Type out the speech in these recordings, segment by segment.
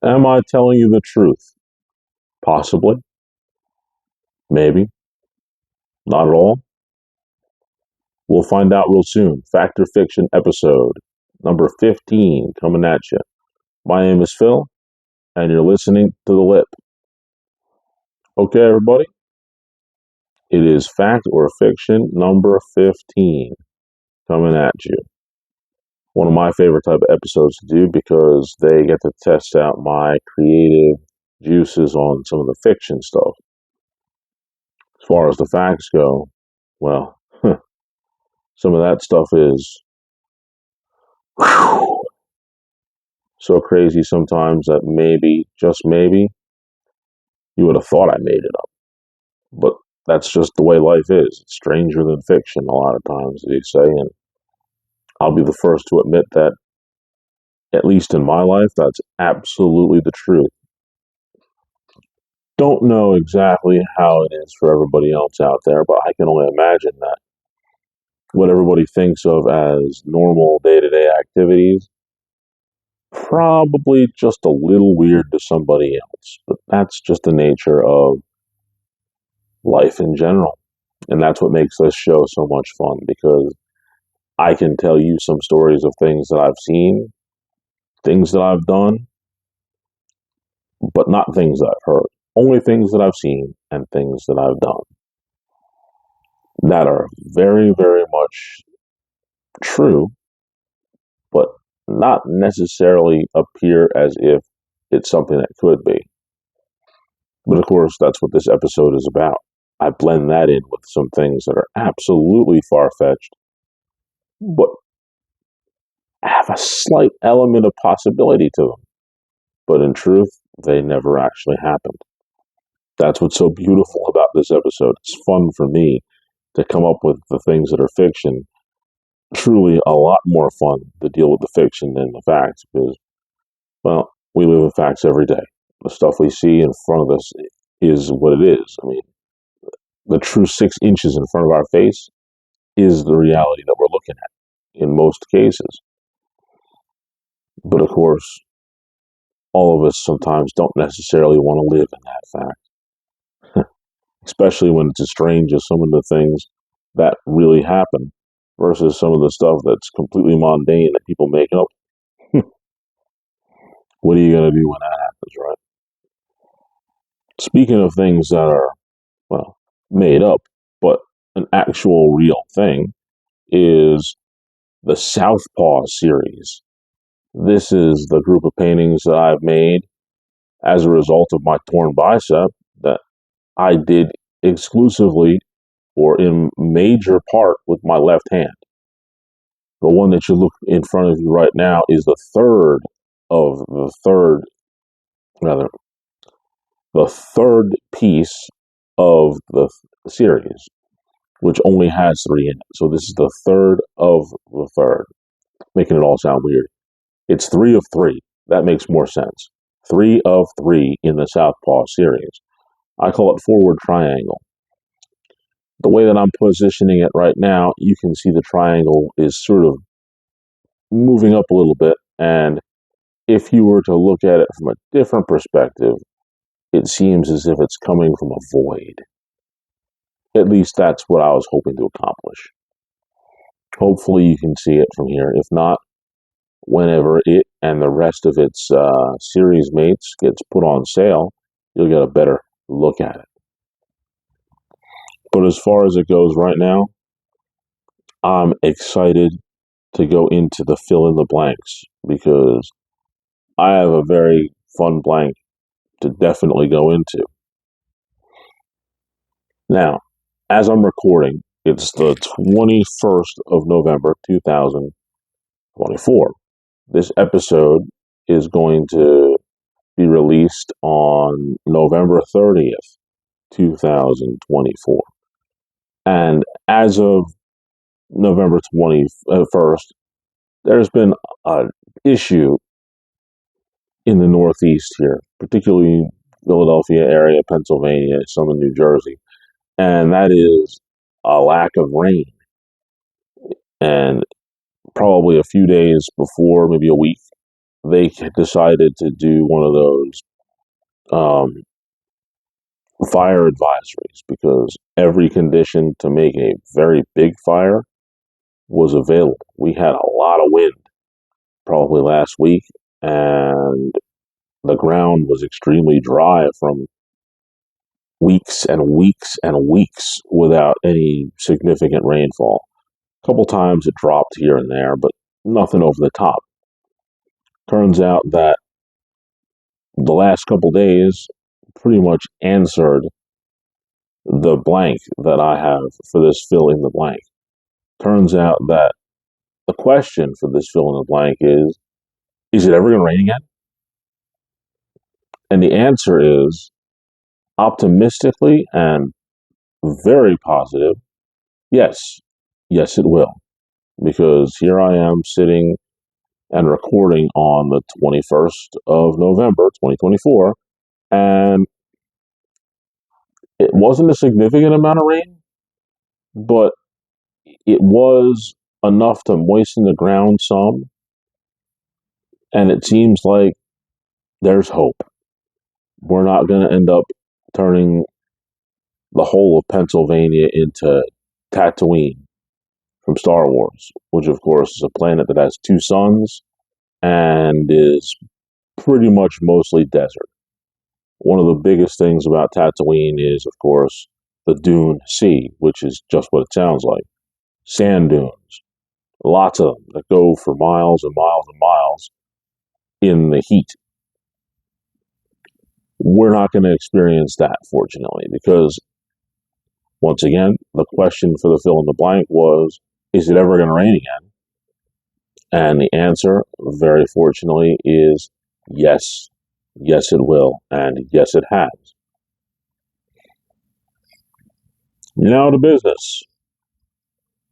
Am I telling you the truth? Possibly, maybe, not at all. We'll find out real soon. Fact or Fiction episode number 15 coming at you. My name is Phil, and you're listening to The Lip. Okay, everybody? It is Fact or Fiction number 15 coming at you. One of my favorite type of episodes to do because they get to test out my creative juices on some of the fiction stuff. As far as the facts go, well, some of that stuff is whew, so crazy sometimes that maybe, just maybe, you would have thought I made it up. But that's just the way life is. It's stranger than fiction a lot of times, as you say, and I'll be the first to admit that, at least in my life, that's absolutely the truth. Don't know exactly how it is for everybody else out there, but I can only imagine that what everybody thinks of as normal day-to-day activities probably just a little weird to somebody else. But that's just the nature of life in general. And that's what makes this show so much fun because I can tell you some stories of things that I've seen, things that I've done, but not things that I've heard. Only things that I've seen and things that I've done that are very, very much true, but not necessarily appear as if it's something that could be. But of course, that's what this episode is about. I blend that in with some things that are absolutely far fetched, but have a slight element of possibility to them. But in truth, they never actually happened. That's what's so beautiful about this episode. It's fun for me to come up with the things that are fiction. Truly a lot more fun to deal with the fiction than the facts because, well, we live with facts every day. The stuff we see in front of us is what it is. I mean, the true 6 inches in front of our face is the reality that we're looking at in most cases. But of course, all of us sometimes don't necessarily want to live in that fact, especially when it's as strange as some of the things that really happen versus some of the stuff that's completely mundane that people make up. What are you going to do when that happens, right? Speaking of things that are, well, made up, but an actual real thing, is the Southpaw series. This is the group of paintings that I've made as a result of my torn bicep that I did exclusively or in major part with my left hand. The one that you look in front of you right now is rather, the third piece of the series, which only has 3 in it. So this is the third of the third, making it all sound weird. It's 3 of 3. That makes more sense. 3 of 3 in the Southpaw series. I call it forward triangle. The way that I'm positioning it right now, you can see the triangle is sort of moving up a little bit. And if you were to look at it from a different perspective, it seems as if it's coming from a void. At least that's what I was hoping to accomplish. Hopefully you can see it from here. If not, whenever it and the rest of its series mates gets put on sale, you'll get a better look at it. But as far as it goes right now, I'm excited to go into the fill in the blanks because I have a very fun blank to definitely go into. Now, as I'm recording, it's the 21st of November, 2024. This episode is going to be released on November 30th, 2024. And as of November 21st, there's been an issue in the Northeast here, particularly Philadelphia area, Pennsylvania, some in New Jersey, and that is a lack of rain. And probably a few days before, maybe a week, they decided to do one of those um, fire advisories because every condition to make a very big fire was available. We had a lot of wind probably last week, and the ground was extremely dry from weeks and weeks and weeks without any significant rainfall. A couple times it dropped here and there, but nothing over the top. Turns out that the last couple days pretty much answered the blank that I have for this fill in the blank. Turns out that the question for this fill in the blank is it ever going to rain again? And the answer is optimistically and very positive, yes, yes, it will. Because here I am sitting and recording on the 21st of November, 2024, and it wasn't a significant amount of rain, but it was enough to moisten the ground some, and it seems like there's hope. We're not going to end up turning the whole of Pennsylvania into Tatooine from Star Wars, which of course is a planet that has two suns and is pretty much mostly desert. One of the biggest things about Tatooine is, of course, the Dune Sea, which is just what it sounds like. Sand dunes, lots of them that go for miles and miles and miles in the heat. We're not going to experience that, fortunately, because once again, the question for the fill in the blank was, is it ever going to rain again? And the answer, very fortunately, is yes. Yes, it will. And yes, it has. Now to business.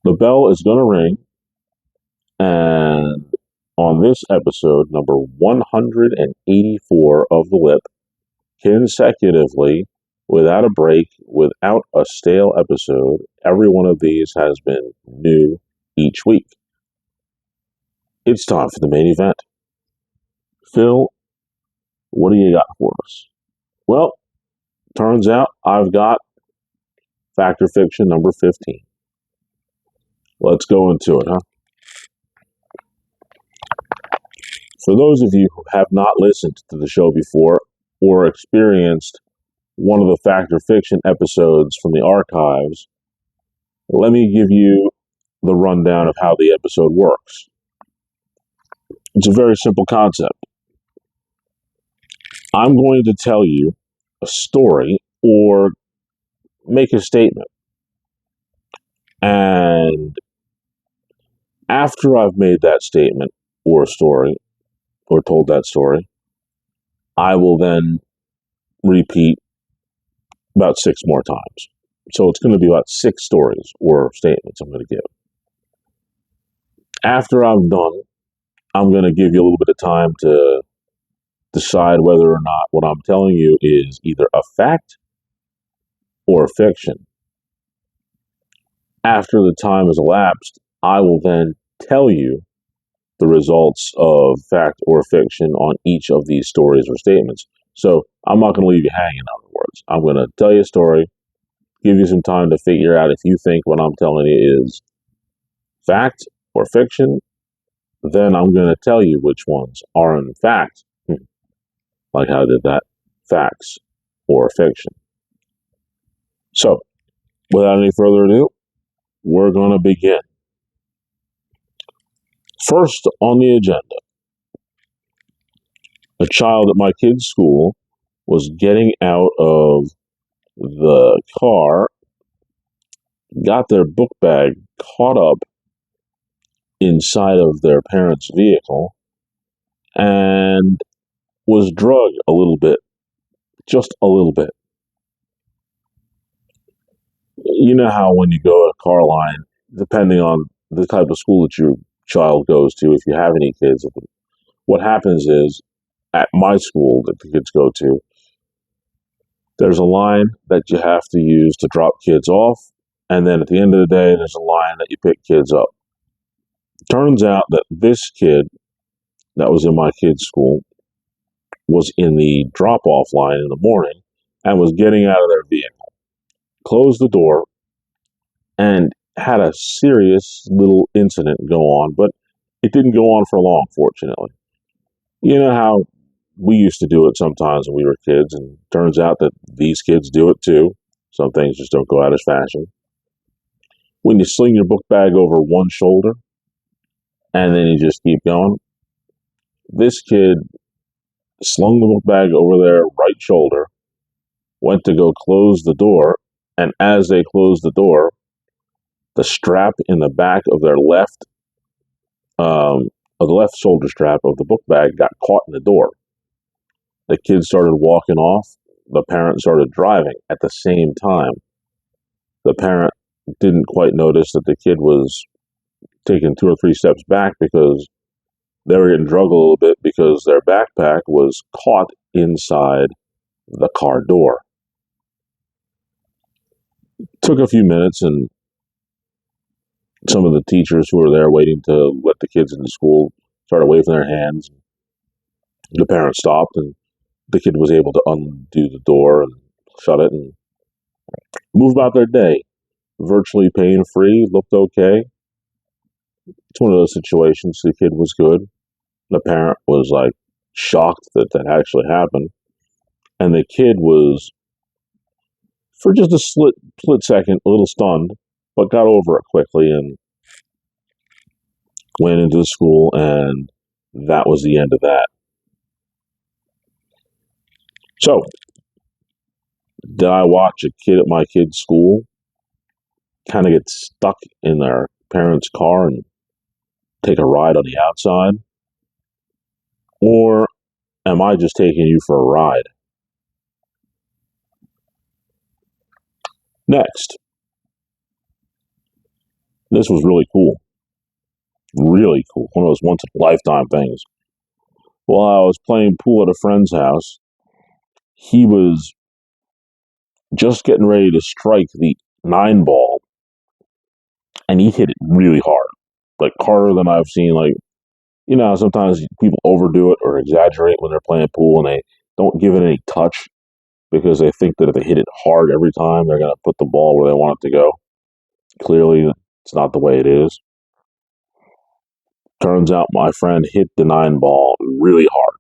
The bell is going to ring. And on this episode, number 184 of The Lip, consecutively, without a break, without a stale episode, every one of these has been new each week. It's time for the main event. Phil, what do you got for us? Well, turns out I've got Fact or Fiction number 15. Let's go into it, huh? For those of you who have not listened to the show before or experienced one of the Fact or Fiction episodes from the archives, let me give you the rundown of how the episode works. It's a very simple concept. I'm going to tell you a story or make a statement. And after I've made that statement or story or told that story, I will then repeat about 6 more times. So it's going to be about 6 stories or statements I'm going to give. After I'm done, I'm going to give you a little bit of time to decide whether or not what I'm telling you is either a fact or a fiction. After the time has elapsed, I will then tell you the results of fact or fiction on each of these stories or statements. So I'm not going to leave you hanging, in other words. I'm going to tell you a story, give you some time to figure out if you think what I'm telling you is fact or fiction. Then I'm going to tell you which ones are in fact, like how I did that, facts or fiction. So, without any further ado, we're going to begin. First on the agenda, a child at my kid's school was getting out of the car, got their book bag caught up inside of their parents' vehicle, and was drugged a little bit, just a little bit. You know how when you go to a car line, depending on the type of school that your child goes to, if you have any kids, what happens is at my school that the kids go to, there's a line that you have to use to drop kids off, and then at the end of the day, there's a line that you pick kids up. Turns out that this kid that was in my kid's school was in the drop off line in the morning and was getting out of their vehicle, closed the door, and had a serious little incident go on, but it didn't go on for long, fortunately. You know how we used to do it sometimes when we were kids, and turns out that these kids do it too. Some things just don't go out as fashion. When you sling your book bag over one shoulder and then you just keep going, this kid slung the book bag over their right shoulder, went to go close the door, and as they closed the door, the strap in the back of their of the left shoulder strap of the book bag got caught in the door. The kid started walking off. The parent started driving at the same time. The parent didn't quite notice that the kid was taking 2 or 3 steps back because they were getting drugged a little bit because their backpack was caught inside the car door. Took a few minutes, and some of the teachers who were there waiting to let the kids into school started waving their hands. The parent stopped, and the kid was able to undo the door and shut it and move about their day. Virtually pain free, looked okay. It's one of those situations. The kid was good. The parent was like shocked that that actually happened. And the kid was, for just a split second, a little stunned, but got over it quickly and went into the school, and that was the end of that. So, did I watch a kid at my kid's school kind of get stuck in their parents' car and take a ride on the outside? Or am I just taking you for a ride? Next, this was really cool. Really cool. One of those once in a lifetime things. While I was playing pool at a friend's house, he was just getting ready to strike the 9 ball, and he hit it really hard. Like harder than I've seen. Like, sometimes people overdo it or exaggerate when they're playing pool and they don't give it any touch because they think that if they hit it hard every time, they're going to put the ball where they want it to go. Clearly, it's not the way it is. Turns out my friend hit the 9 ball really hard.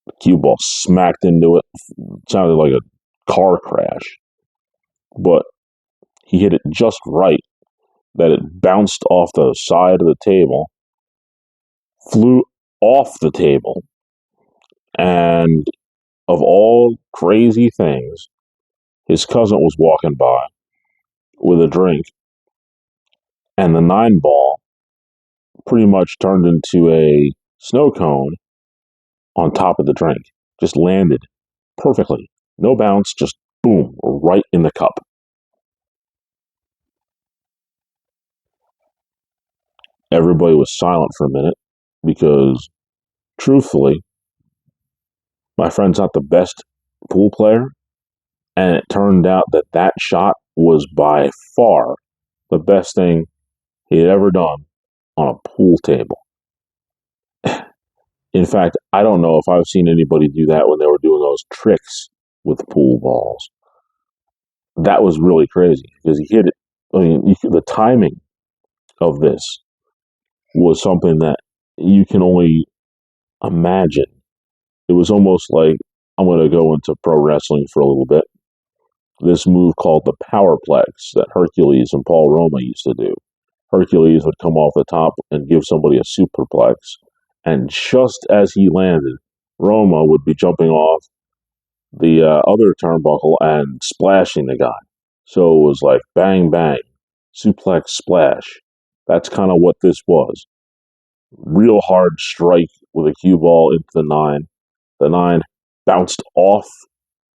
The cue ball smacked into it. It sounded like a car crash, but he hit it just right that it bounced off the side of the table, flew off the table, and of all crazy things, his cousin was walking by with a drink, and the 9 ball pretty much turned into a snow cone on top of the drink. Just landed perfectly. No bounce, just boom, right in the cup. Everybody was silent for a minute because, truthfully, my friend's not the best pool player, and it turned out that that shot was by far the best thing he had ever done on a pool table. In fact, I don't know if I've seen anybody do that when they were doing those tricks with pool balls. That was really crazy because he hit it. I mean, the timing of this was something that you can only imagine. It was almost like, I'm going to go into pro wrestling for a little bit. This move called the Powerplex that Hercules and Paul Roma used to do. Hercules would come off the top and give somebody a superplex, and just as he landed, Roma would be jumping off the other turnbuckle and splashing the guy. So it was like bang, bang, suplex, splash. That's kind of what this was. Real hard strike with a cue ball into the 9. The 9 bounced off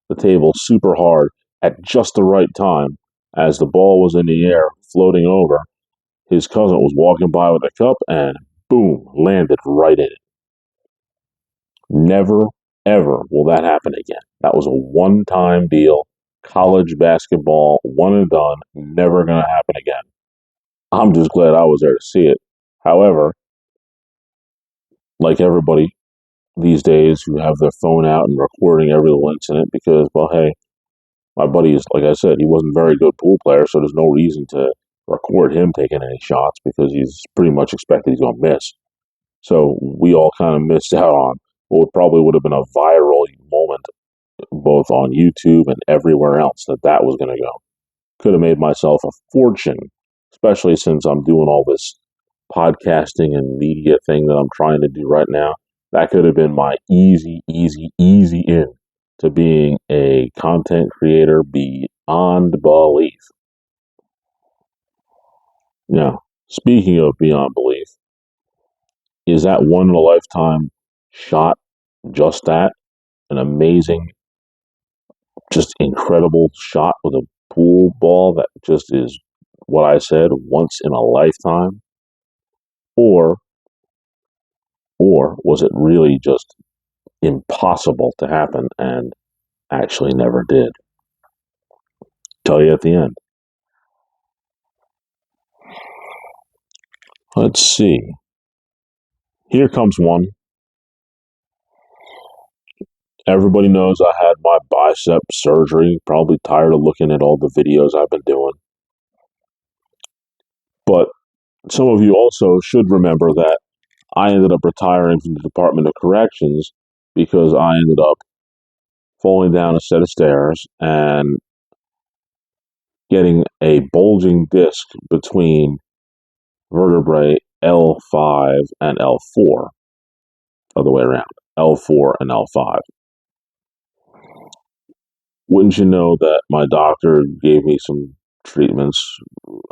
the table super hard at just the right time as the ball was in the air floating over. His cousin was walking by with a cup and boom, landed right in it. Never, ever will that happen again. That was a one-time deal. College basketball, one and done, never going to happen again. I'm just glad I was there to see it. However, like everybody these days who have their phone out and recording every little incident because, well, hey, my buddy is, like I said, he wasn't a very good pool player, so there's no reason to record him taking any shots because he's pretty much expected he's going to miss. So we all kind of missed out on what probably would have been a viral moment, both on YouTube and everywhere else, that was going to go. Could have made myself a fortune, especially since I'm doing all this podcasting and media thing that I'm trying to do right now. That could have been my easy, easy, easy in to being a content creator beyond belief. Now, speaking of beyond belief, is that one in a lifetime shot just that? An amazing, just incredible shot with a pool ball that just is what I said, once in a lifetime? Or was it really just impossible to happen and actually never did? Tell you at the end. Let's see. Here comes one. Everybody knows I had my bicep surgery. Probably tired of looking at all the videos I've been doing. But some of you also should remember that I ended up retiring from the Department of Corrections because I ended up falling down a set of stairs and getting a bulging disc between vertebrae L5 and L4. Other way around, L4 and L5. Wouldn't you know that my doctor gave me some treatments?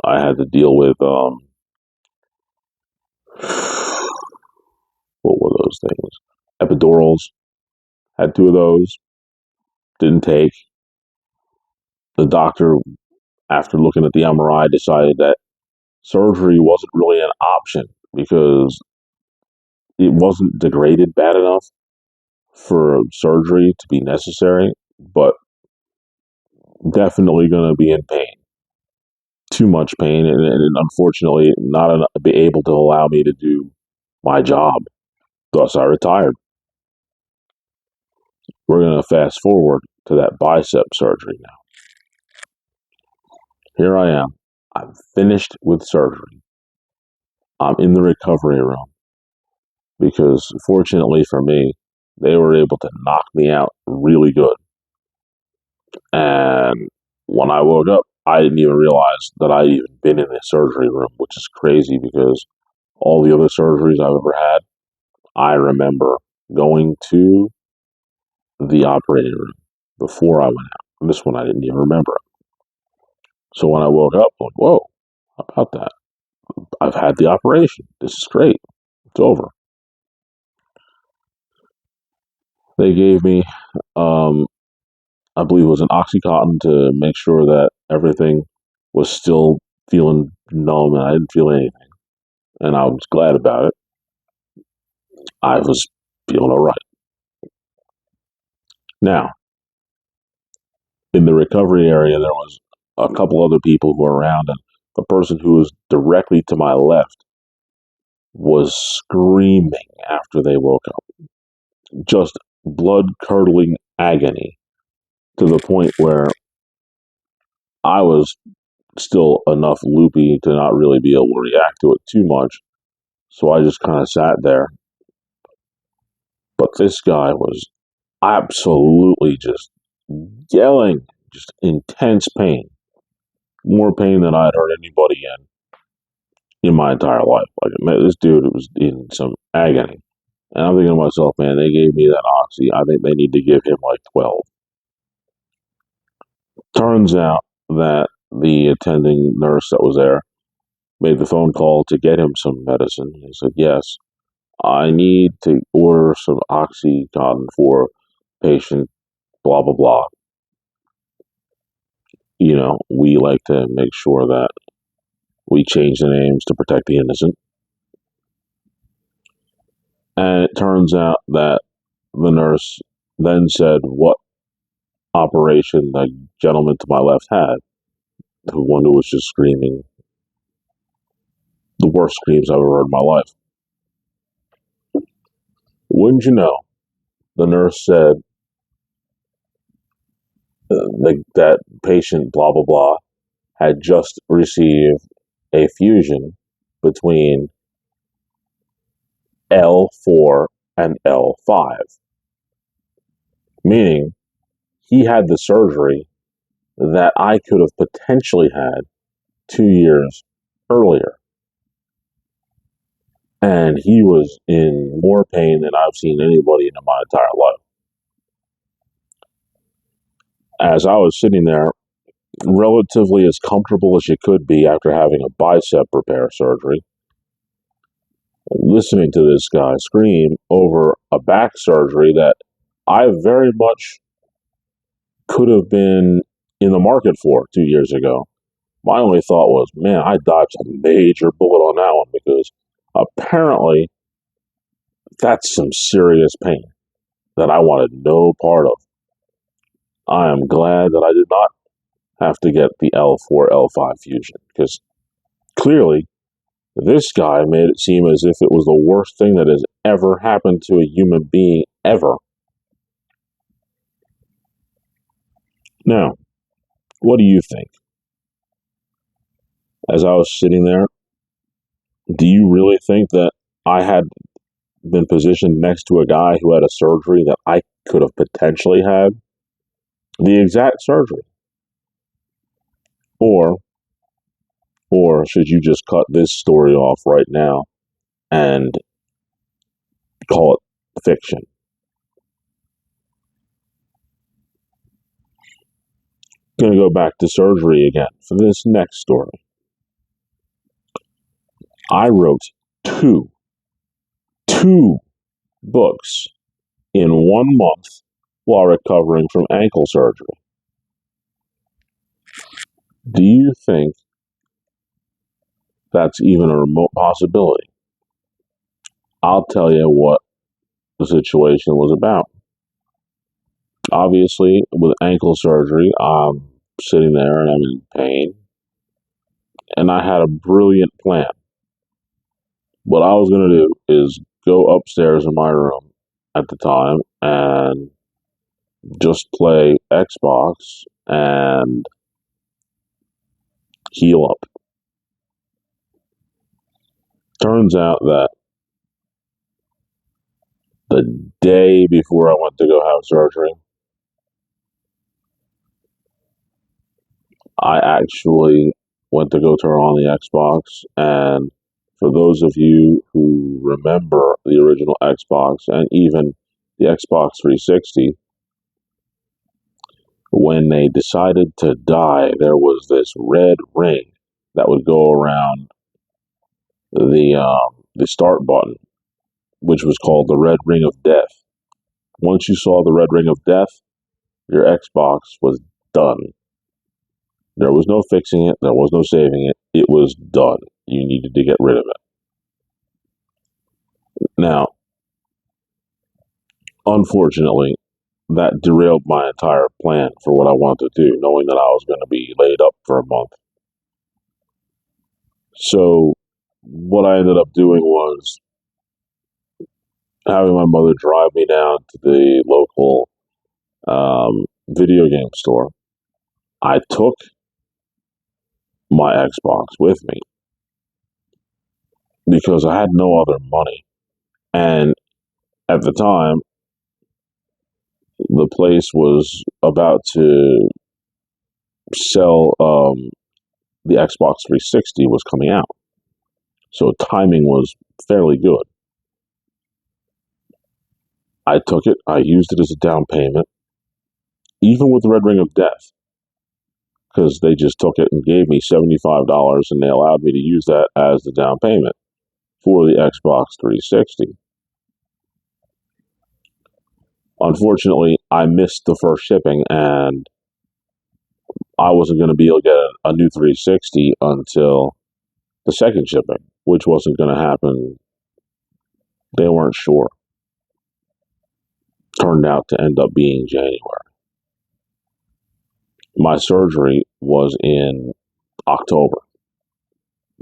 I had to deal with, what were those things? Epidurals. Had two of those. Didn't take. The doctor, after looking at the MRI, decided that surgery wasn't really an option because it wasn't degraded bad enough for surgery to be necessary, but definitely going to be in pain. Too much pain, and unfortunately not be able to allow me to do my job. Thus, I retired. We're going to fast forward to that bicep surgery now. Here I am. I'm finished with surgery. I'm in the recovery room because, fortunately for me, they were able to knock me out really good. And when I woke up, I didn't even realize that I'd even been in the surgery room, which is crazy because all the other surgeries I've ever had, I remember going to the operating room before I went out. And this one I didn't even remember. So when I woke up, I'm like, whoa, how about that? I've had the operation. This is great. It's over. They gave me, I believe it was an Oxycontin to make sure that everything was still feeling numb and I didn't feel anything. And I was glad about it. I was feeling all right. Now, in the recovery area, there was a couple other people who were around, and the person who was directly to my left was screaming after they woke up. Just blood curdling agony to the point where I was still enough loopy to not really be able to react to it too much. So I just kind of sat there. But this guy was absolutely just yelling, just intense pain. More pain than I'd heard anybody in my entire life. Like, man, this dude was in some agony. And I'm thinking to myself, man, they gave me that oxy. I think they need to give him like 12. Turns out that the attending nurse that was there made the phone call to get him some medicine. He said, yes, I need to order some Oxycontin for patient blah, blah, blah. You know, we like to make sure that we change the names to protect the innocent. And it turns out that the nurse then said what operation the gentleman to my left had, the one who was just screaming the worst screams I've ever heard in my life. Wouldn't you know, the nurse said that patient, blah, blah, blah, had just received a fusion between L4 and L5, meaning he had the surgery that I could have potentially had 2 years earlier. And he was in more pain than I've seen anybody in my entire life. As I was sitting there, relatively as comfortable as you could be after having a bicep repair surgery, listening to this guy scream over a back surgery that I very much could have been in the market for 2 years ago. My only thought was, man, I dodged a major bullet on that one because apparently that's some serious pain that I wanted no part of. I am glad that I did not have to get the L4 L5 fusion because clearly this guy made it seem as if it was the worst thing that has ever happened to a human being ever. Now, what do you think? As I was sitting there, do you really think that I had been positioned next to a guy who had a surgery that I could have potentially had? The exact surgery. Or should you just cut this story off right now and call it fiction? Going to go back to surgery again for this next story. I wrote two books in 1 month while recovering from ankle surgery. Do you think that's even a remote possibility? I'll tell you what the situation was about. Obviously, with ankle surgery, I'm sitting there and I'm in pain, and I had a brilliant plan. What I was going to do is go upstairs in my room at the time and just play Xbox and heal up. Turns out that the day before I went to go have surgery, I actually went to go turn on the Xbox. And for those of you who remember the original Xbox and even the Xbox 360, when they decided to die, there was this red ring that would go around the start button, which was called the red ring of death. Once you saw the red ring of death, your Xbox was done. There was no fixing it. There was no saving it. It was done. You needed to get rid of it. Now, unfortunately, that derailed my entire plan for what I wanted to do, knowing that I was going to be laid up for a month. So, what I ended up doing was having my mother drive me down to the local video game store. I took my Xbox with me because I had no other money. And at the time, the place was about to sell the Xbox 360 was coming out. So timing was fairly good. I took it, I used it as a down payment, even with the Red Ring of Death, because they just took it and gave me $75 and they allowed me to use that as the down payment for the Xbox 360. Unfortunately, I missed the first shipping and I wasn't going to be able to get a new 360 until the second shipping, which wasn't going to happen. They weren't sure. Turned out to end up being January. My surgery was in October,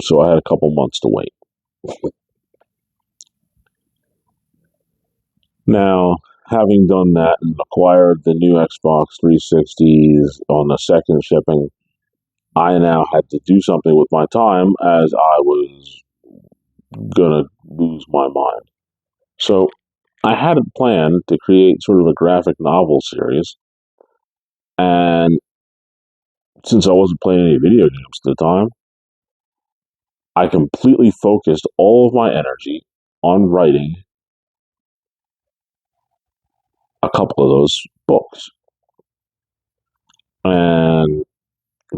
so I had a couple months to wait. Now, having done that and acquired the new Xbox 360s on the second shipping, I now had to do something with my time as I was gonna lose my mind. So I had a plan to create sort of a graphic novel series, and since I wasn't playing any video games at the time, I completely focused all of my energy on writing a couple of those books. And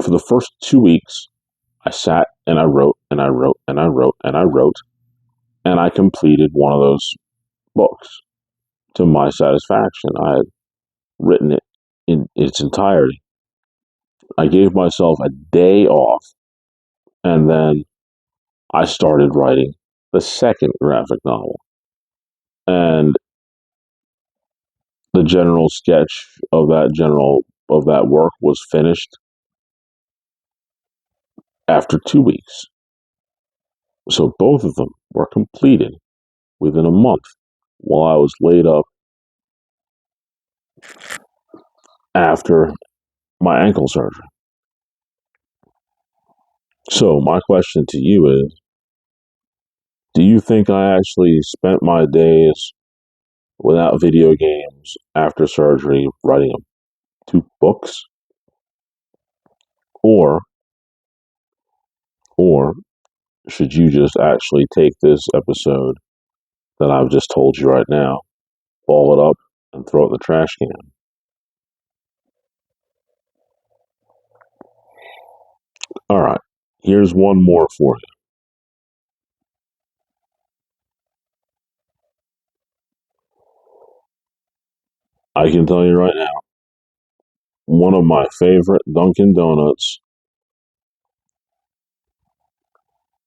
for the first 2 weeks, I sat and I wrote and I wrote and I wrote and I wrote, and I completed one of those books to my satisfaction. I had written it in its entirety. I gave myself a day off, and then I started writing the second graphic novel. And the general sketch of that work was finished after 2 weeks. So both of them were completed within a month while I was laid up after my ankle surgery. So my question to you is, do you think I actually spent my days without video games after surgery writing 2 books? Or or should you just actually take this episode that I've just told you right now, ball it up, and throw it in the trash can? All right, here's one more for you. I can tell you right now, one of my favorite Dunkin' Donuts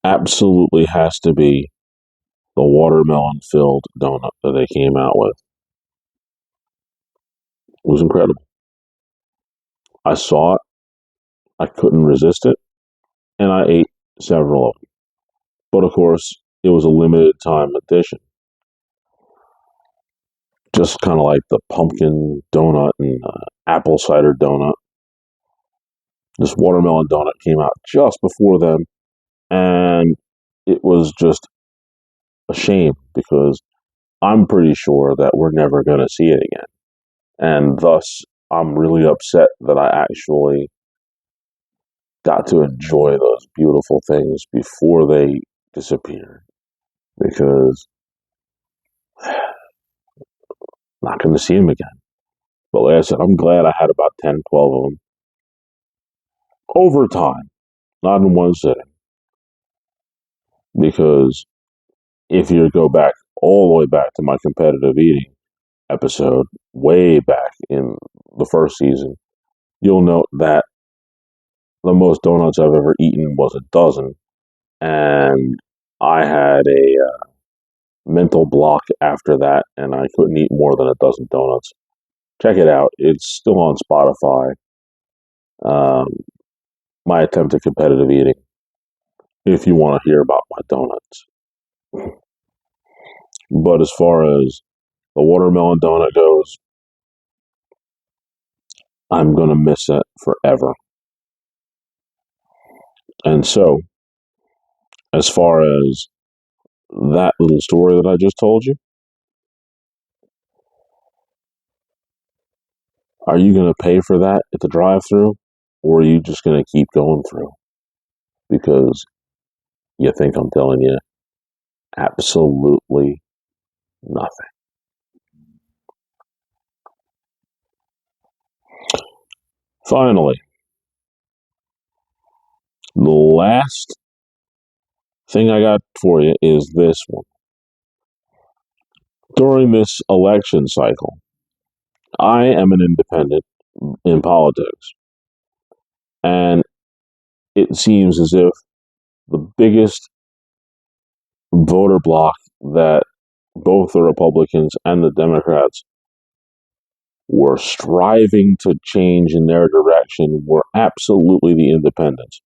absolutely has to be the watermelon filled donut that they came out with. It was incredible. I saw it, I couldn't resist it, and I ate several of them. But of course, it was a limited time edition. Just kind of like the pumpkin donut and apple cider donut. This watermelon donut came out just before them, and it was just a shame because I'm pretty sure that we're never going to see it again. And thus, I'm really upset that I actually got to enjoy those beautiful things before they disappeared because I'm not going to see them again. But like I said, I'm glad I had about 10, 12 of them over time, not in one sitting. Because if you go back all the way back to my competitive eating episode, way back in the first season, you'll note that the most donuts I've ever eaten was a dozen. And I had a mental block after that, and I couldn't eat more than a dozen donuts. Check it out. It's still on Spotify. Um, my attempt at competitive eating, if you want to hear about my donuts. But as far as the watermelon donut goes, I'm going to miss it forever. And so, as far as that little story that I just told you, are you going to pay for that at the drive through, or are you just going to keep going through? Because you think I'm telling you absolutely nothing. Finally, the last thing I got for you is this one. During this election cycle, I am an independent in politics, and it seems as if the biggest voter bloc that both the Republicans and the Democrats were striving to change in their direction were absolutely the independents.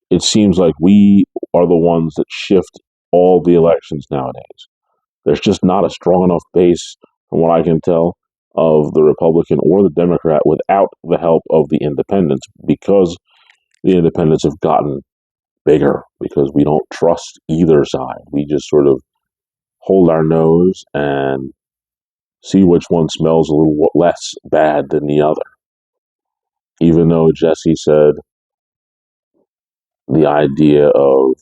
It seems like we are the ones that shift all the elections nowadays. There's just not a strong enough base from what I can tell, of the Republican or the Democrat without the help of the independents, because the independents have gotten bigger, because we don't trust either side. We just sort of hold our nose and see which one smells a little less bad than the other. Even though Jesse said the idea of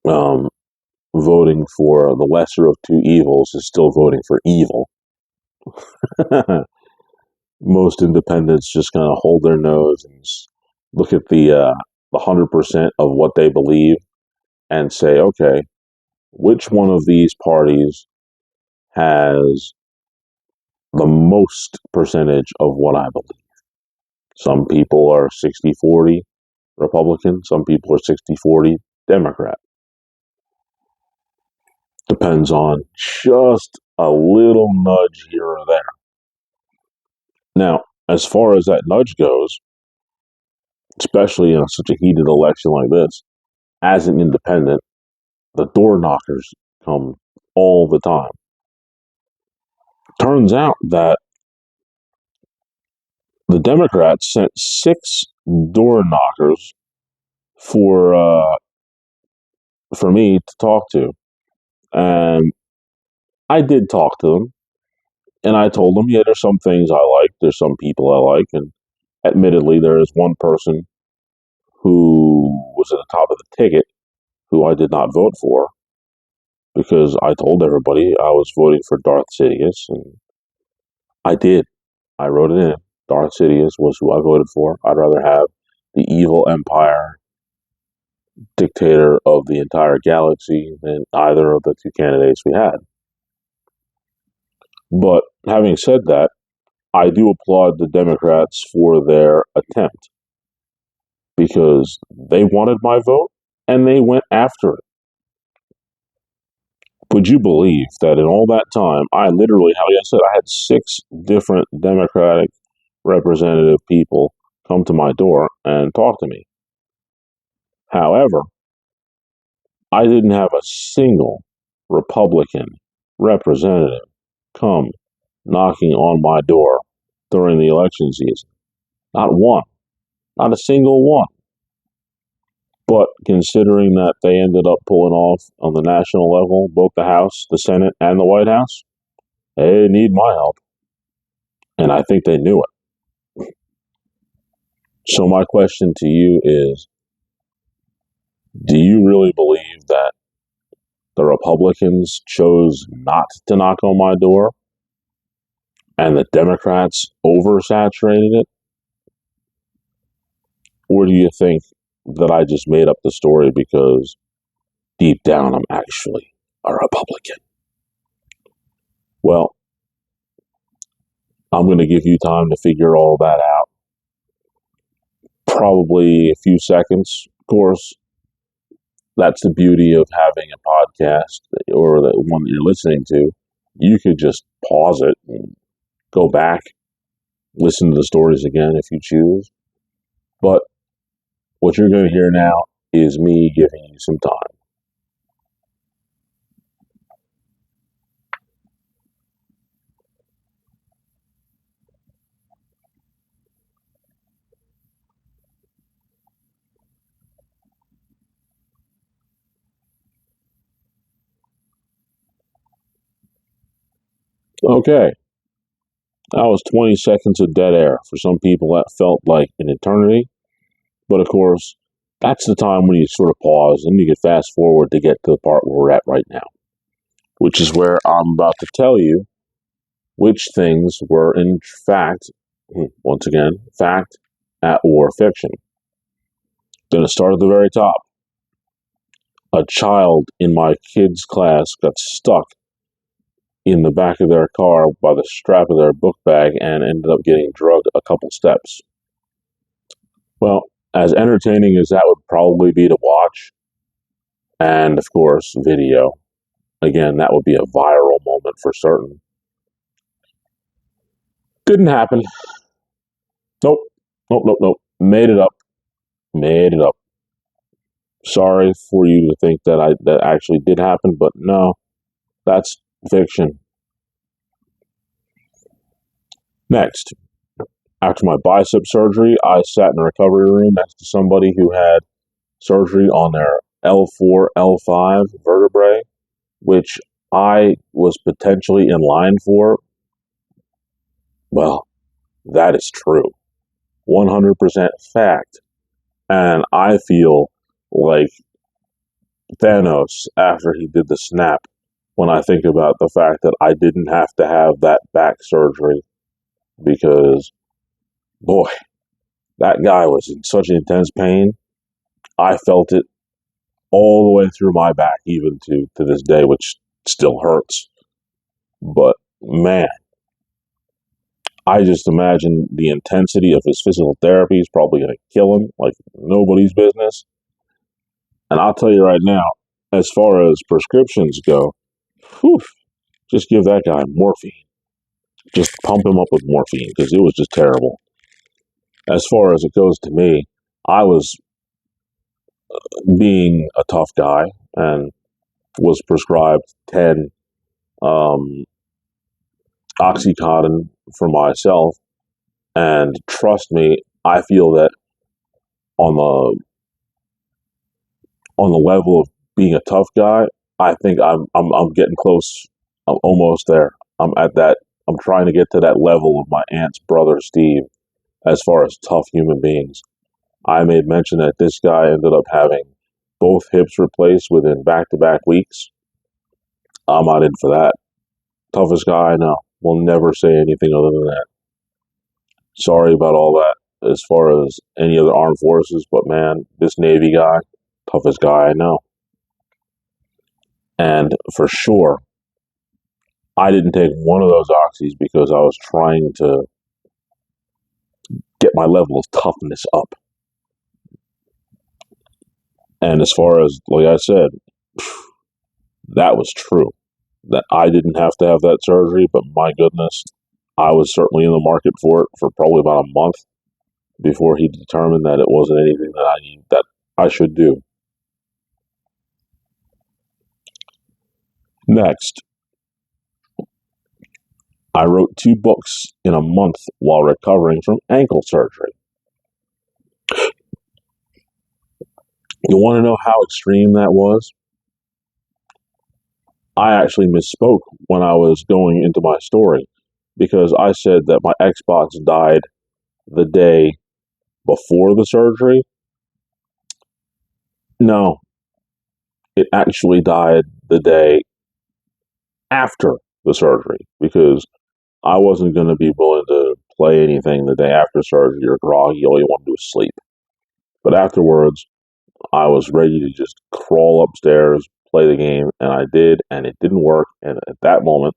um, voting for the lesser of two evils is still voting for evil. Most independents just kind of hold their nose and look at the 100% of what they believe and say, okay, which one of these parties has the most percentage of what I believe? Some people are 60-40 Republican, some people are 60-40 Democrat. Depends on just a little nudge here or there. Now, as far as that nudge goes, especially in such a heated election like this, as an independent, the door knockers come all the time. Turns out that the Democrats sent 6 door knockers for me to talk to, and I did talk to them, and I told them, yeah, there's some things I like, there's some people I like, and admittedly, there is one person who was at the top of the ticket who I did not vote for, because I told everybody I was voting for Darth Sidious, and I did. I wrote it in. Darth Sidious was who I voted for. I'd rather have the evil empire dictator of the entire galaxy than either of the two candidates we had. But having said that, I do applaud the Democrats for their attempt, because they wanted my vote and they went after it. Would you believe that in all that time, I literally, like I said, I had 6 different Democratic representative people come to my door and talk to me. However, I didn't have a single Republican representative come knocking on my door during the election season. Not one. Not a single one. But considering that they ended up pulling off on the national level, both the House, the Senate, and the White House, they need my help. And I think they knew it. So my question to you is, do you really believe that the Republicans chose not to knock on my door and the Democrats oversaturated it? Or do you think that I just made up the story because deep down I'm actually a Republican? Well, I'm going to give you time to figure all that out. Probably a few seconds. Of course, that's the beauty of having a podcast or the one that you're listening to. You could just pause it and go back, listen to the stories again if you choose. But what you're going to hear now is me giving you some time. Okay, that was 20 seconds of dead air. For some people, that felt like an eternity. But of course, that's the time when you sort of pause and you can fast forward to get to the part where we're at right now, which is where I'm about to tell you which things were in fact, once again, fact or fiction. Going to start at the very top. A child in my kid's class got stuck in the back of their car by the strap of their book bag and ended up getting drugged a couple steps. Well, as entertaining as that would probably be to watch, and of course, video, again, that would be a viral moment for certain. Didn't happen. Nope. Nope, nope, nope. Made it up. Made it up. Sorry for you to think that that actually did happen, but no, that's fiction. Next, after my bicep surgery, I sat in a recovery room next to somebody who had surgery on their L4, L5 vertebrae, which I was potentially in line for. Well, that is true. 100% fact. And I feel like Thanos after he did the snap when I think about the fact that I didn't have to have that back surgery because, boy, that guy was in such intense pain. I felt it all the way through my back, even to this day, which still hurts. But man, I just imagine the intensity of his physical therapy is probably going to kill him like nobody's business. And I'll tell you right now, as far as prescriptions go, whew, just give that guy morphine. Just pump him up with morphine because it was just terrible. As far as it goes to me, I was being a tough guy and was prescribed 10 um, Oxycontin for myself. And trust me, I feel that on the level of being a tough guy, I think I'm getting close. I'm almost there. I'm at that. I'm trying to get to that level of my aunt's brother Steve as far as tough human beings. I made mention that this guy ended up having both hips replaced within back-to-back weeks. I'm not in for that. Toughest guy I know. Will never say anything other than that. Sorry about all that as far as any other armed forces, but man, this Navy guy, toughest guy I know. And for sure, I didn't take one of those oxys because I was trying to get my level of toughness up. And as far as, like I said, that was true. That I didn't have to have that surgery, but my goodness, I was certainly in the market for it for probably about a month before he determined that it wasn't anything that I should do. Next, I wrote 2 books in a month while recovering from ankle surgery. You want to know how extreme that was? I actually misspoke when I was going into my story because I said that my Xbox died the day before the surgery. No, it actually died the day after the surgery because I wasn't going to be willing to play anything the day after surgery or groggy. All you want to do is sleep. But afterwards, I was ready to just crawl upstairs, play the game, and I did, and it didn't work. And at that moment,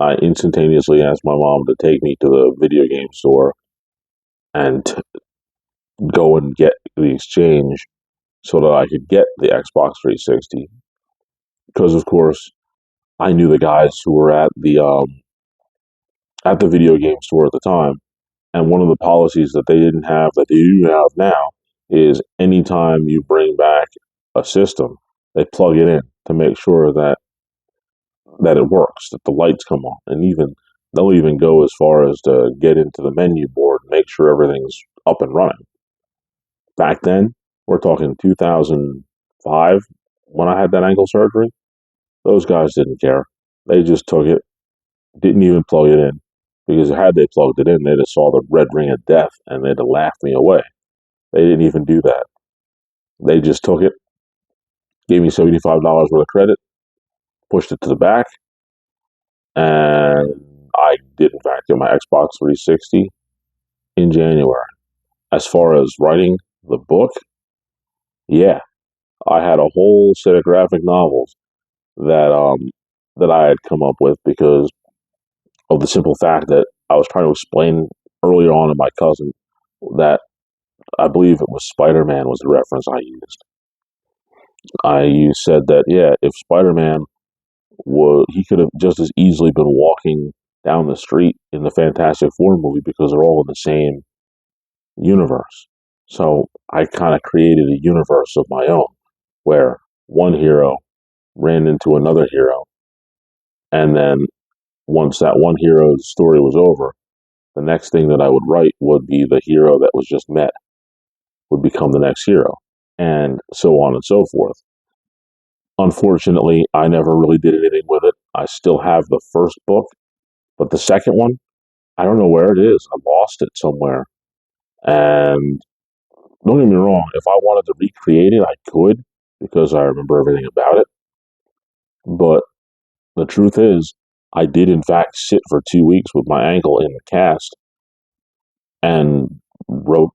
I instantaneously asked my mom to take me to the video game store and go and get the exchange so that I could get the Xbox 360. Because of course, I knew the guys who were at the video game store at the time, and one of the policies that they didn't have that they do have now is anytime you bring back a system, they plug it in to make sure that it works, that the lights come on, and even they'll even go as far as to get into the menu board and make sure everything's up and running. Back then, we're talking 2005 when I had that ankle surgery. Those guys didn't care. They just took it, didn't even plug it in. Because had they plugged it in, they'd have saw the red ring of death and they'd have laughed me away. They didn't even do that. They just took it, gave me $75 worth of credit, pushed it to the back, and I did in fact get my Xbox 360 in January. As far as writing the book, yeah, I had a whole set of graphic novels that I had come up with because of the simple fact that I was trying to explain earlier on to my cousin that I believe it was Spider-Man was the reference I used. I said that yeah, if Spider-Man he could have just as easily been walking down the street in the Fantastic Four movie because they're all in the same universe. So I kind of created a universe of my own where one hero ran into another hero, and then once that one hero's story was over, the next thing that I would write would be the hero that was just met would become the next hero, and so on and so forth. Unfortunately, I never really did anything with it. I still have the first book, but the second one, I don't know where it is. I lost it somewhere. And don't get me wrong, if I wanted to recreate it, I could because I remember everything about it. But the truth is, I did in fact sit for 2 weeks with my ankle in the cast and wrote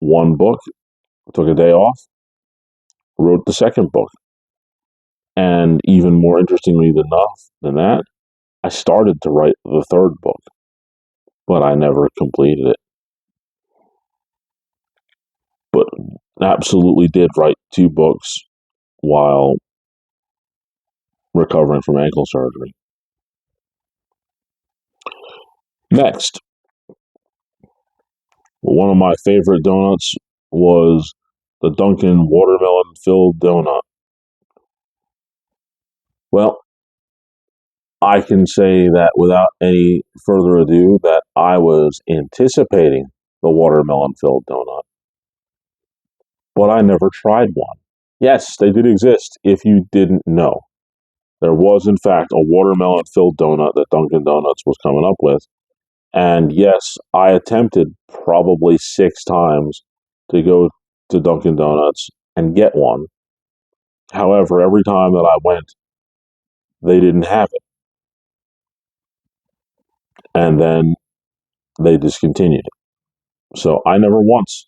one book, took a day off, wrote the second book. And even more interestingly than that, I started to write the third book, but I never completed it. But absolutely did write 2 books while recovering from ankle surgery. Next, one of my favorite donuts was the Dunkin' watermelon filled donut. Well, I can say that without any further ado that I was anticipating the watermelon filled donut, but I never tried one. Yes, they did exist if you didn't know. There was, in fact, a watermelon filled donut that Dunkin' Donuts was coming up with. And yes, I attempted probably 6 times to go to Dunkin' Donuts and get one. However, every time that I went, they didn't have it. And then they discontinued it. So I never once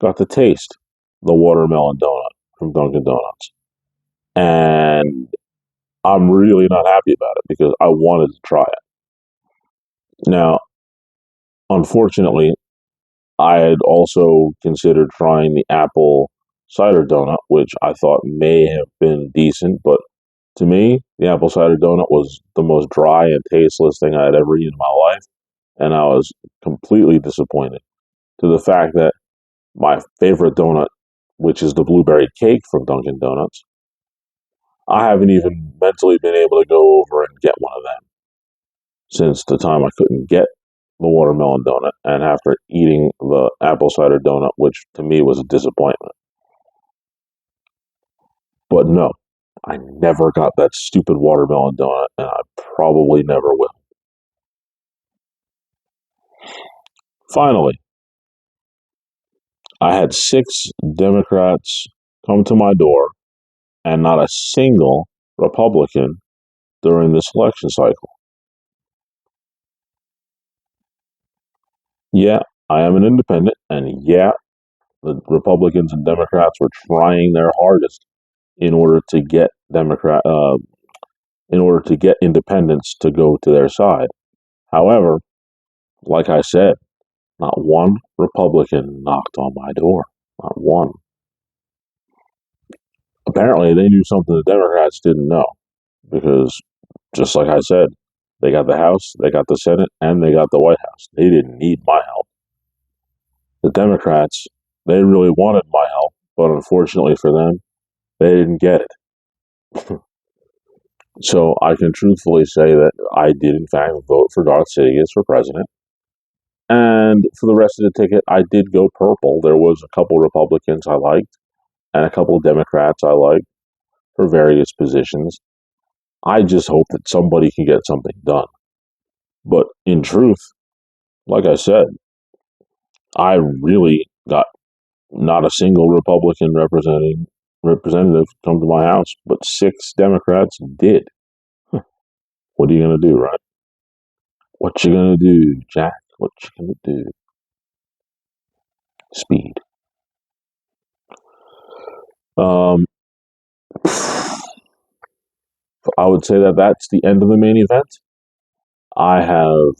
got to taste the watermelon donut from Dunkin' Donuts. And I'm really not happy about it because I wanted to try it. Now, unfortunately, I had also considered trying the apple cider donut, which I thought may have been decent, but to me, the apple cider donut was the most dry and tasteless thing I had ever eaten in my life, and I was completely disappointed to the fact that my favorite donut, which is the blueberry cake from Dunkin' Donuts, I haven't even mentally been able to go over and get one of them since the time I couldn't get the watermelon donut and after eating the apple cider donut, which to me was a disappointment. But no, I never got that stupid watermelon donut, and I probably never will. Finally, I had 6 Democrats come to my door and not a single Republican during this election cycle. Yeah, I am an independent, and yeah, the Republicans and Democrats were trying their hardest in order to get in order to get independents to go to their side. However, like I said, not one Republican knocked on my door. Not one. Apparently, they knew something the Democrats didn't know because, just like I said, they got the House, they got the Senate, and they got the White House. They didn't need my help. The Democrats, they really wanted my help, but unfortunately for them, they didn't get it. So I can truthfully say that I did, in fact, vote for Darth Sidious for president. And for the rest of the ticket, I did go purple. There was a couple Republicans I liked and a couple Democrats I liked for various positions. I just hope that somebody can get something done. But in truth, like I said, I really got not a single Republican representative come to my house, but 6 Democrats did. What are you gonna do, right? What you gonna do, Jack? What you gonna do? Speed. Um, I would say that that's the end of the main event. I have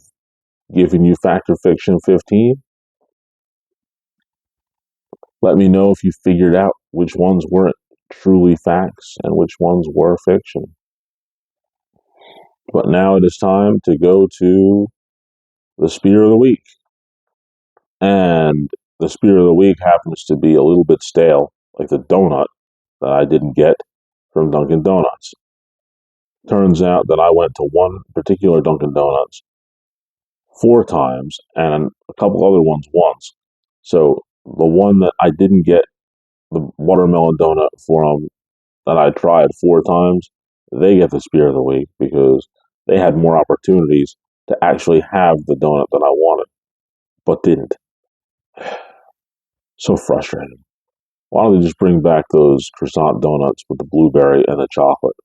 given you Fact or Fiction 15. Let me know if you figured out which ones weren't truly facts and which ones were fiction. But now it is time to go to the Spear of the Week. And the Spear of the Week happens to be a little bit stale, like the donut that I didn't get from Dunkin' Donuts. Turns out that I went to one particular Dunkin' Donuts 4 times and a couple other ones once. So the one that I didn't get the watermelon donut from that I tried 4 times, they get the spear of the week because they had more opportunities to actually have the donut that I wanted, but didn't. So frustrating. Why don't they just bring back those croissant donuts with the blueberry and the chocolate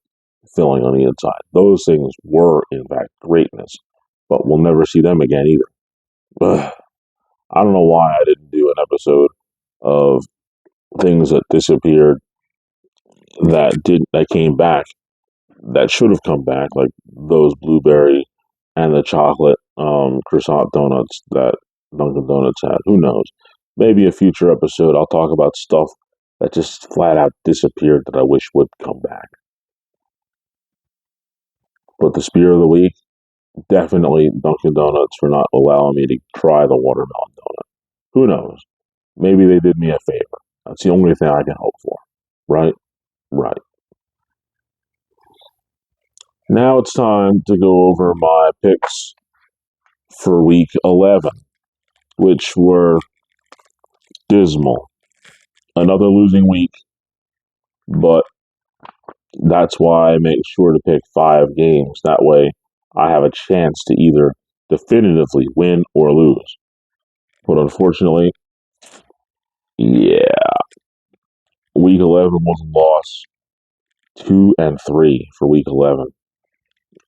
filling on the inside? Those things were, in fact, greatness, but we'll never see them again either. Ugh. I don't know why I didn't do an episode of things that disappeared that came back that should have come back, like those blueberry and the chocolate croissant donuts that Dunkin' Donuts had. Who knows? Maybe a future episode I'll talk about stuff that just flat out disappeared that I wish would come back. But the spear of the week, definitely Dunkin' Donuts for not allowing me to try the watermelon donut. Who knows? Maybe they did me a favor. That's the only thing I can hope for. Right? Right. Now it's time to go over my picks for week 11, which were dismal. Another losing week, but that's why I make sure to pick 5 games. That way I have a chance to either definitively win or lose. But unfortunately, yeah, week 11 was a loss. 2-3 for week 11.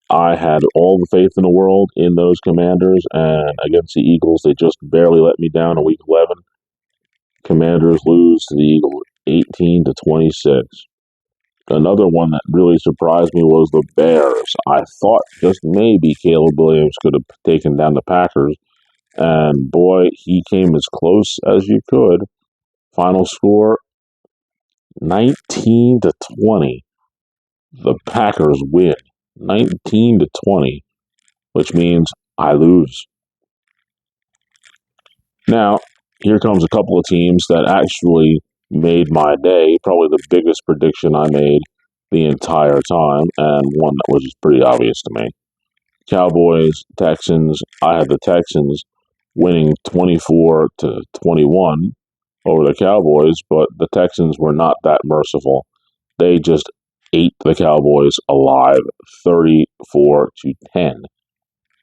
I had all the faith in the world in those Commanders, and against the Eagles, they just barely let me down in week 11. Commanders lose to the Eagles 18-26. Another one that really surprised me was the Bears. I thought just maybe Caleb Williams could have taken down the Packers, and boy, he came as close as you could. Final score 19-20. The Packers win 19-20, which means I lose. Now, here comes a couple of teams that actually made my day, probably the biggest prediction I made the entire time, and one that was just pretty obvious to me. Cowboys, Texans. I had the Texans winning 24-21 over the Cowboys, but the Texans were not that merciful. They just ate the Cowboys alive 34-10.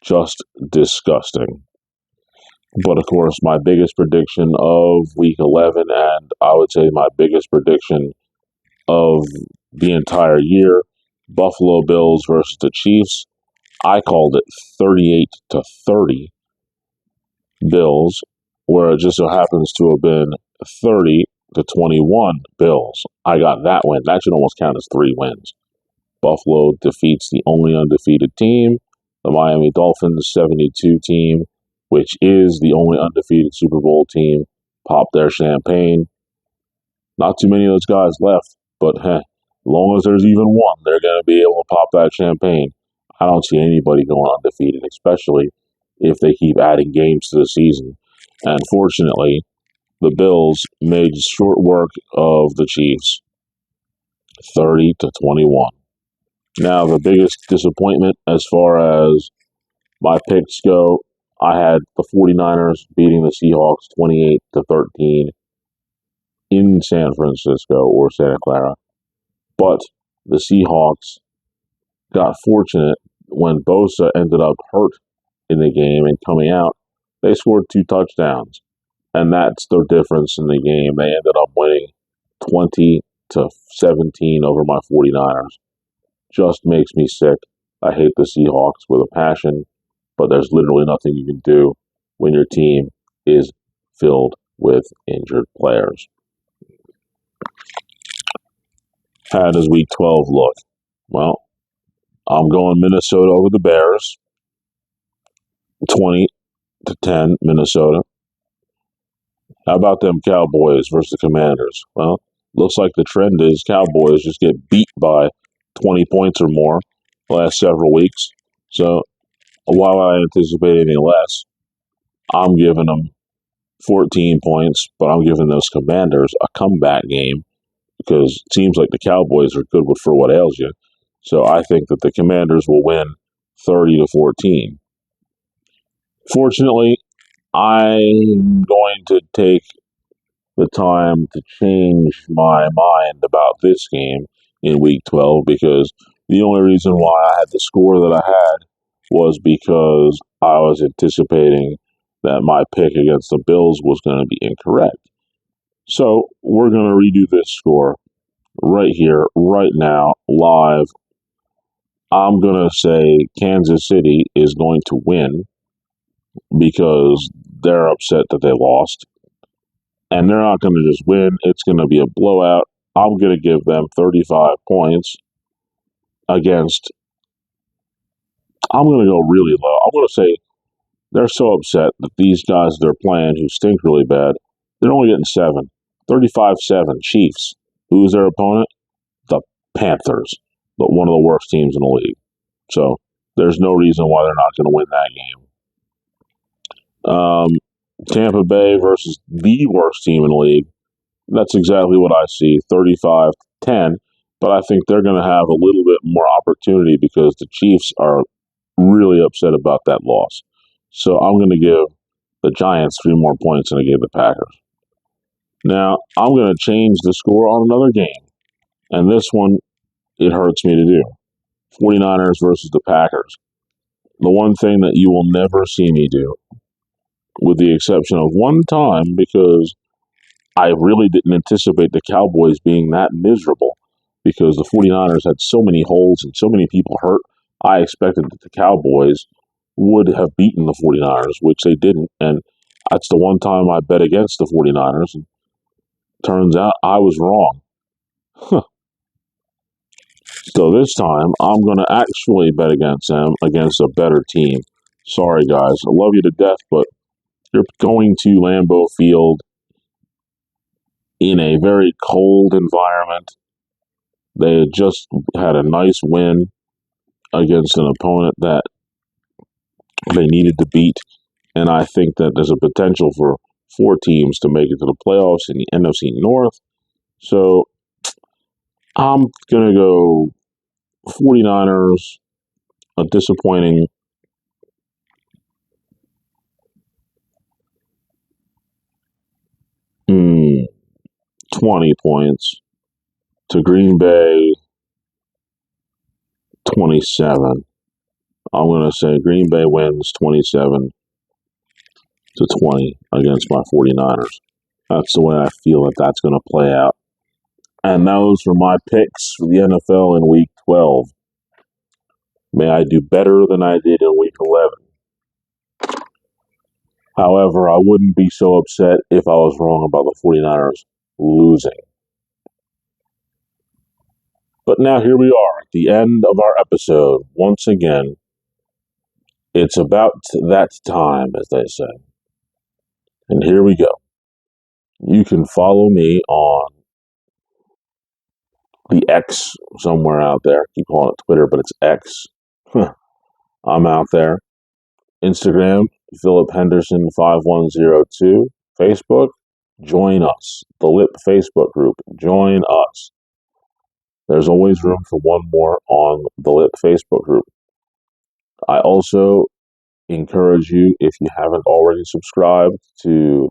Just disgusting. But of course, my biggest prediction of week 11, and I would say my biggest prediction of the entire year, Buffalo Bills versus the Chiefs. I called it 38-30 Bills, where it just so happens to have been 30-21 Bills. I got that win. That should almost count as 3 wins. Buffalo defeats the only undefeated team, the Miami Dolphins 72 team, which is the only undefeated Super Bowl team. Pop their champagne. Not too many of those guys left, but as long as there's even one, they're going to be able to pop that champagne. I don't see anybody going undefeated, especially if they keep adding games to the season. And fortunately, the Bills made short work of the Chiefs, 30-21. Now, the biggest disappointment as far as my picks go, I had the 49ers beating the Seahawks 28-13 in San Francisco or Santa Clara. But the Seahawks got fortunate when Bosa ended up hurt in the game and coming out. They scored 2 touchdowns, and that's the difference in the game. They ended up winning 20-17 over my 49ers. Just makes me sick. I hate the Seahawks with a passion, but there's literally nothing you can do when your team is filled with injured players. How does week 12 look? Well, I'm going Minnesota over the Bears. 20-10 Minnesota. How about them Cowboys versus the Commanders? Well, looks like the trend is Cowboys just get beat by 20 points or more the last several weeks. So while I anticipate any less, I'm giving them 14 points, but I'm giving those Commanders a comeback game because it seems like the Cowboys are good for what ails you. So I think that the Commanders will win 30-14. Fortunately, I'm going to take the time to change my mind about this game in week 12 because the only reason why I had the score that I had was because I was anticipating that my pick against the Bills was going to be incorrect. So we're going to redo this score right here, right now, live. I'm going to say Kansas City is going to win because they're upset that they lost. And they're not going to just win, it's going to be a blowout. I'm going to give them 35 points against. I'm going to go really low. I'm going to say they're so upset that these guys they're playing who stink really bad, they're only getting 7. 35-7, Chiefs. Who's their opponent? The Panthers, but one of the worst teams in the league. So there's no reason why they're not going to win that game. Tampa Bay versus the worst team in the league. That's exactly what I see, 35-10. But I think they're going to have a little bit more opportunity because the Chiefs are really upset about that loss. So I'm going to give the Giants 3 more points than I gave the Packers. Now, I'm going to change the score on another game. And this one, it hurts me to do. 49ers versus the Packers. The one thing that you will never see me do, with the exception of one time, because I really didn't anticipate the Cowboys being that miserable because the 49ers had so many holes and so many people hurt. I expected that the Cowboys would have beaten the 49ers, which they didn't. And that's the one time I bet against the 49ers. And turns out I was wrong. So this time I'm going to actually bet against them, against a better team. Sorry, guys. I love you to death, but you're going to Lambeau Field in a very cold environment. They had just had a nice win against an opponent that they needed to beat. And I think that there's a potential for 4 teams to make it to the playoffs in the NFC North. So I'm going to go 49ers, a disappointing 20 points to Green Bay 27. I'm going to say Green Bay wins 27-20 against my 49ers. That's the way I feel that that's going to play out. And those were my picks for the NFL in Week 12. May I do better than I did in Week 11. However, I wouldn't be so upset if I was wrong about the 49ers losing. But now here we are at the end of our episode. Once again, it's about that time, as they say. And here we go. You can follow me on the X somewhere out there. Keep calling it Twitter, but it's X. I'm out there. Instagram, Philip Henderson 5102. Facebook, join us. The LIP Facebook group, join us. There's always room for one more on the LIP Facebook group. I also encourage you, if you haven't already subscribed, to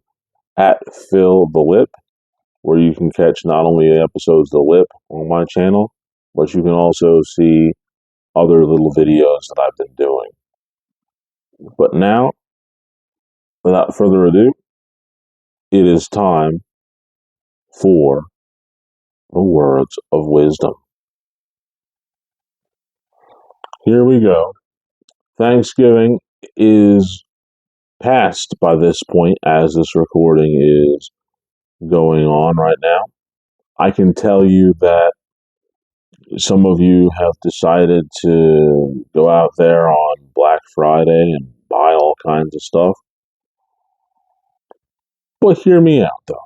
at Phil the Lip, where you can catch not only the episodes of the Lip on my channel, but you can also see other little videos that I've been doing. But now, without further ado, it is time for the words of wisdom. Here we go. Thanksgiving is past by this point as this recording is going on right now. I can tell you that some of you have decided to go out there on Black Friday and buy all kinds of stuff. But hear me out, though.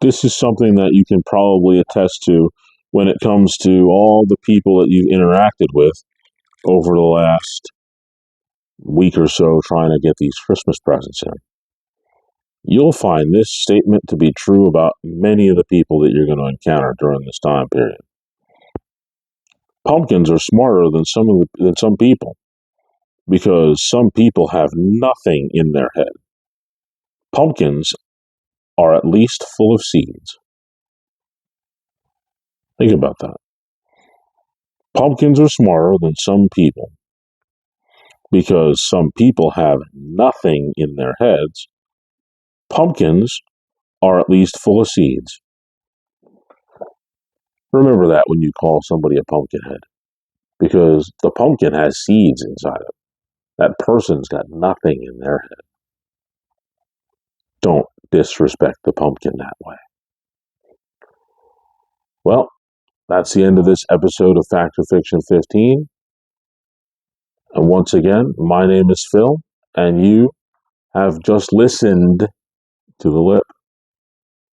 This is something that you can probably attest to when it comes to all the people that you've interacted with over the last week or so trying to get these Christmas presents in. You'll find this statement to be true about many of the people that you're going to encounter during this time period. Pumpkins are smarter than some people. because some people have nothing in their head. Pumpkins are at least full of seeds. Think about that. Pumpkins are smarter than some people because some people have nothing in their heads. Pumpkins are at least full of seeds. Remember that when you call somebody a pumpkinhead, because the pumpkin has seeds inside it. That person's got nothing in their head. Don't disrespect the pumpkin that way. Well, that's the end of this episode of Fact or Fiction 15. And once again, my name is Phil, and you have just listened to The Lip.